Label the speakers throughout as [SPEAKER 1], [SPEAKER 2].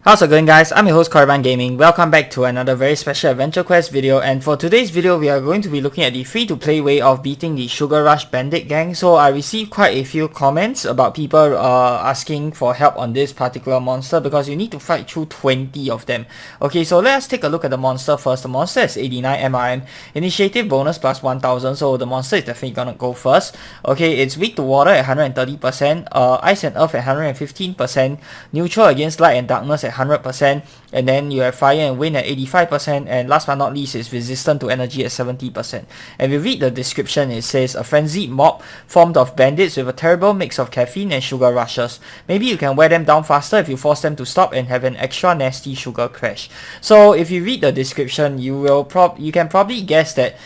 [SPEAKER 1] How's it going, guys? I'm your host Korriban Gaming. Welcome back to another very special Adventure Quest video, and for today's video we are going to be looking at the free-to-play way of beating the Sugar Rush Bandit gang. So I received quite a few comments about people asking for help on this particular monster because you need to fight through 20 of them. Okay, so let's take a look at the monster first. The monster is 89 MRM, initiative bonus plus 1000, so the monster is definitely gonna go first. Okay, it's weak to water at 130%, ice and earth at 115%, neutral against light and darkness at 100%, and then you have fire and wind at 85%, and last but not least is resistant to energy at 70%. And we read the description, it says a frenzied mob formed of bandits with a terrible mix of caffeine and sugar rushes. Maybe you can wear them down faster if you force them to stop and have an extra nasty sugar crash. So if you read the description, you can probably guess that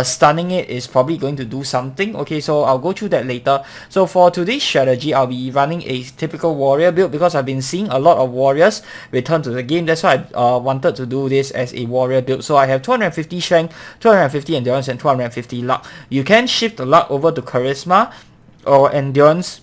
[SPEAKER 1] stunning it is probably going to do something. Okay, so I'll go through that later. So for today's strategy, I'll be running a typical warrior build because I've been seeing a lot of warriors return to the game. That's why I wanted to do this as a warrior build. So I have 250 strength, 250 endurance, and 250 luck. You can shift the luck over to charisma or endurance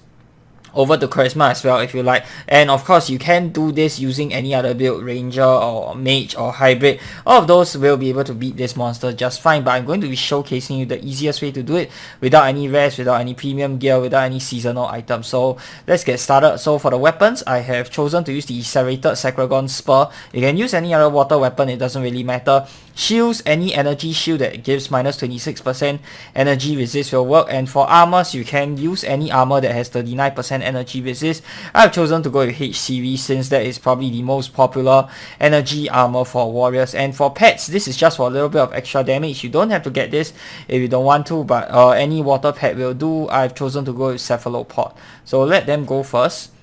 [SPEAKER 1] over to charisma as well if you like, and of course you can do this using any other build, ranger or mage or hybrid. All of those will be able to beat this monster just fine, but I'm going to be showcasing you the easiest way to do it without any rest, without any premium gear, without any seasonal items. So let's get started. So for the weapons, I have chosen to use the serrated Sacragon Spur. You can use any other water weapon, it doesn't really matter. Shields, any energy shield that gives minus 26% energy resist will work, and for armors you can use any armor that has 39% energy resist. I've chosen to go with H series since that is probably the most popular energy armor for warriors. And for pets, this is just for a little bit of extra damage. You don't have to get this if you don't want to, but any water pet will do. I've chosen to go with Cephalopod. So let them go first.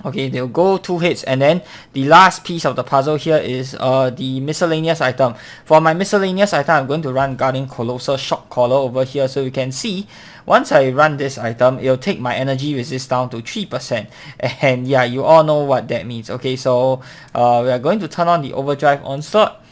[SPEAKER 1] Okay, they'll go 2 hits, and then the last piece of the puzzle here is the miscellaneous item. For my miscellaneous item, I'm going to run Guardian Colossal Shock Collar over here. So you can see, once I run this item, it'll take my energy resist down to 3%. And yeah, you all know what that means. Okay, so we are going to turn on the Overdrive Onslaught.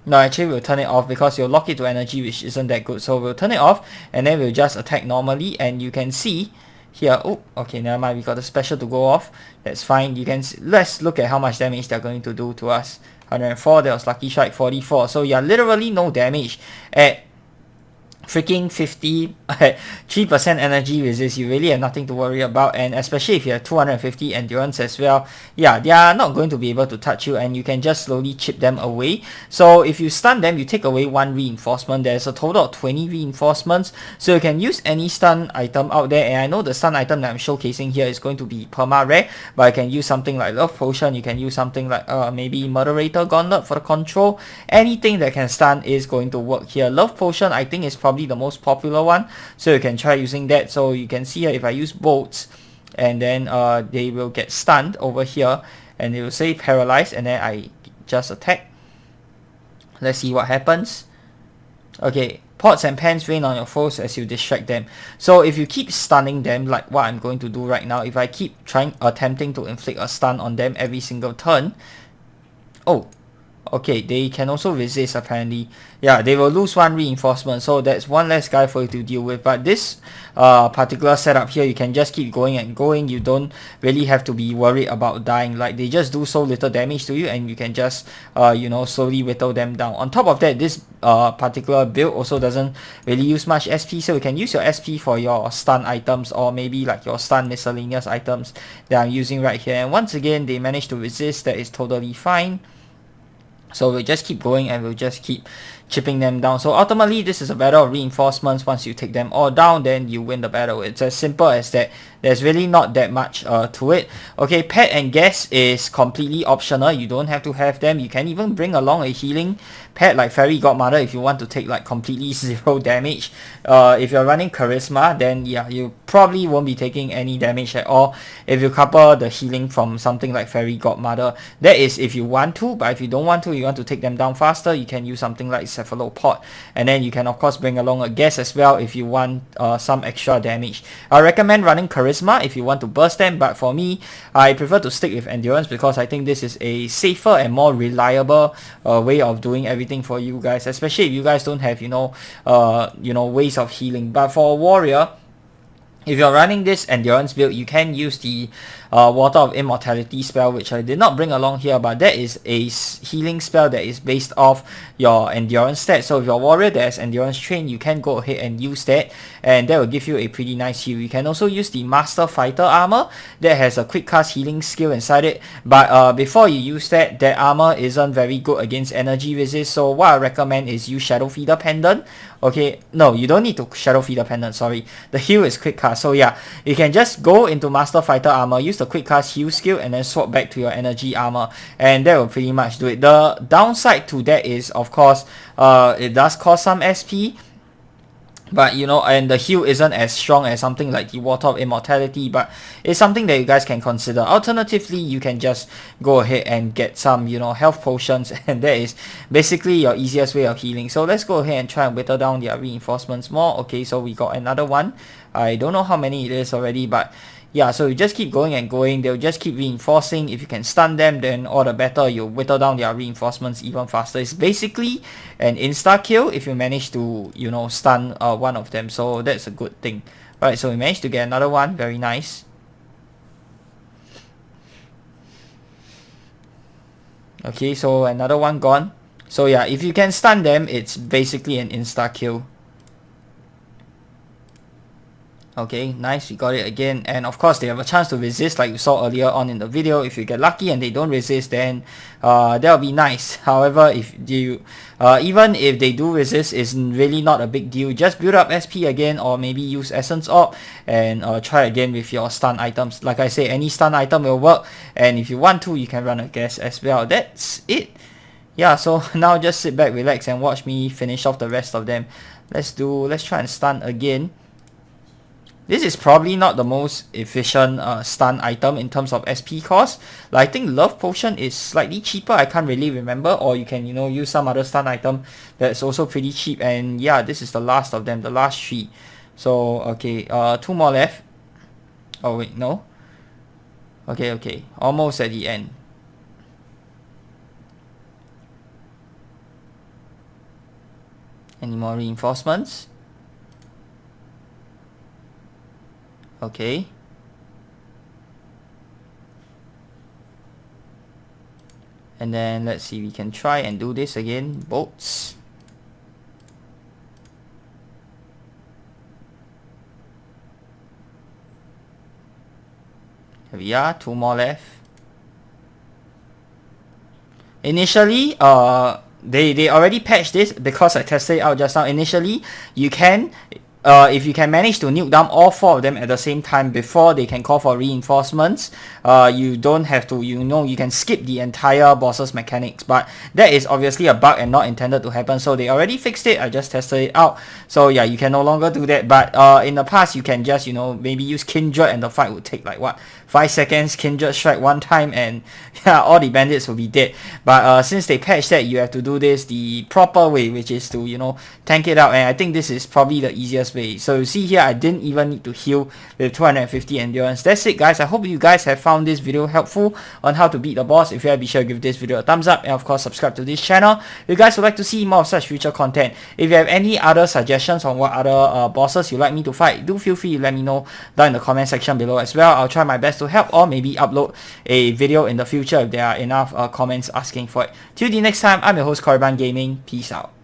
[SPEAKER 1] No, actually we'll turn it off because you'll lock it to energy, which isn't that good. So we'll turn it off, and then we'll just attack normally, and you can see here, oh, okay, never mind, we got the special to go off. That's fine. You can let's look at how much damage they're going to do to us. 104, that was Lucky Strike 44. So yeah, literally no damage at freaking 50 3% energy resist. You really have nothing to worry about, and especially if you have 250 endurance as well, yeah, they are not going to be able to touch you, and you can just slowly chip them away. So if you stun them, you take away 1 reinforcement. There's a total of 20 reinforcements, so you can use any stun item out there. And I know the stun item that I'm showcasing here is going to be perma rare, but I can use something like Love Potion. You can use something like maybe Moderator Gauntlet for the control. Anything that can stun is going to work here. Love Potion, I think, is probably the most popular one, so you can try using that. So you can see here, if I use bolts, and then they will get stunned over here, and it will say paralyzed, and then I just attack. Let's see what happens. Okay, pots and pans rain on your foes as you distract them. So if you keep stunning them, like what I'm going to do right now, if I keep attempting to inflict a stun on them every single turn, oh, okay, they can also resist apparently. Yeah, they will lose 1 reinforcement, so that's 1 less guy for you to deal with. But this particular setup here, you can just keep going and going. You don't really have to be worried about dying. Like, they just do so little damage to you, and you can just you know, slowly whittle them down. On top of that, this particular build also doesn't really use much SP, so you can use your SP for your stun items, or maybe like your stun miscellaneous items that I'm using right here. And once again, they managed to resist. That is totally fine. So we'll just keep going, and we'll just keep chipping them down. So ultimately, this is a battle of reinforcements. Once you take them all down, then you win the battle. It's as simple as that. There's really not that much to it. Okay, pet and gas is completely optional. You don't have to have them. You can even bring along a healing pet like Fairy Godmother if you want to take like completely 0 damage. If you're running charisma, then yeah, you probably won't be taking any damage at all if you couple the healing from something like Fairy Godmother. That is if you want to, but if you don't want to, you want to take them down faster, you can use something like Cephalopod. And then you can of course bring along a gas as well if you want some extra damage. I recommend running charisma if you want to burst them, but for me, I prefer to stick with endurance because I think this is a safer and more reliable way of doing everything for you guys, especially if you guys don't have you know ways of healing. But for a warrior, If you're running this endurance build, you can use the Water of Immortality spell, which I did not bring along here, but that is a healing spell that is based off your endurance stat. So if you're a warrior that has endurance trained, you can go ahead and use that, and that will give you a pretty nice heal. You can also use the Master Fighter armor that has a quick cast healing skill inside it, but before you use that, that armor isn't very good against energy resist, so what I recommend is use Shadow Feeder Pendant. Okay, no, you don't need to Shadow Feeder Pendant, sorry. The heal is quick cast, so yeah, you can just go into Master Fighter armor, use the quick cast heal skill, and then swap back to your energy armor, and that will pretty much do it. The downside to that is, of course, it does cost some SP, but you know, and the heal isn't as strong as something like the Water of Immortality, but it's something that you guys can consider. Alternatively, you can just go ahead and get some, you know, health potions, and that is basically your easiest way of healing. So let's go ahead and try and whittle down their reinforcements more. Okay, so we got another one. I don't know how many it is already, but yeah, so you just keep going and going. They'll just keep reinforcing. If you can stun them, then all the better. You'll whittle down their reinforcements even faster. It's basically an insta kill if you manage to, you know, stun one of them. So that's a good thing. Alright, so we managed to get another one. Very nice. Okay, so another one gone. So yeah, if you can stun them, it's basically an insta kill. Okay, nice, we got it again, and of course they have a chance to resist like you saw earlier on in the video. If you get lucky and they don't resist, then that'll be nice. However, if you even if they do resist, it's really not a big deal. Just build up SP again, or maybe use Essence Orb and try again with your stun items. Like I say, any stun item will work, and if you want to, you can run a guess as well. That's it. Yeah, so now just sit back, relax, and watch me finish off the rest of them. Let's try and stun again. This is probably not the most efficient stun item in terms of SP cost. Like, I think Love Potion is slightly cheaper. I can't really remember. Or you can, you know, use some other stun item that's also pretty cheap. And yeah, this is the last of them, the last 3. So, okay, 2 more left. Oh wait, no. Okay, almost at the end. Any more reinforcements? Okay. And then let's see, we can try and do this again. Bolts. Here we are, 2 more left. Initially, they already patched this because I tested it out just now. Initially, you can, if you can manage to nuke down all 4 of them at the same time before they can call for reinforcements, you don't have to, you know, you can skip the entire boss's mechanics. But that is obviously a bug and not intended to happen, so they already fixed it. I just tested it out, so yeah, you can no longer do that. But in the past, you can just, you know, maybe use Kindred and the fight would take like what, 5 seconds, Kindred strike 1 time, and yeah, all the bandits will be dead. But since they patched that, you have to do this the proper way, which is to, you know, tank it out, and I think this is probably the easiest way. So you see here, I didn't even need to heal with 250 endurance. That's it, guys. I hope you guys have found this video helpful on how to beat the boss. If you have, be sure to give this video a thumbs up, and of course subscribe to this channel if you guys would like to see more of such future content. If you have any other suggestions on what other bosses you'd like me to fight, do feel free to let me know down in the comment section below as well. I'll try my best to help, or maybe upload a video in the future if there are enough comments asking for it. Till the next time, I'm your host Korriban Gaming. Peace out.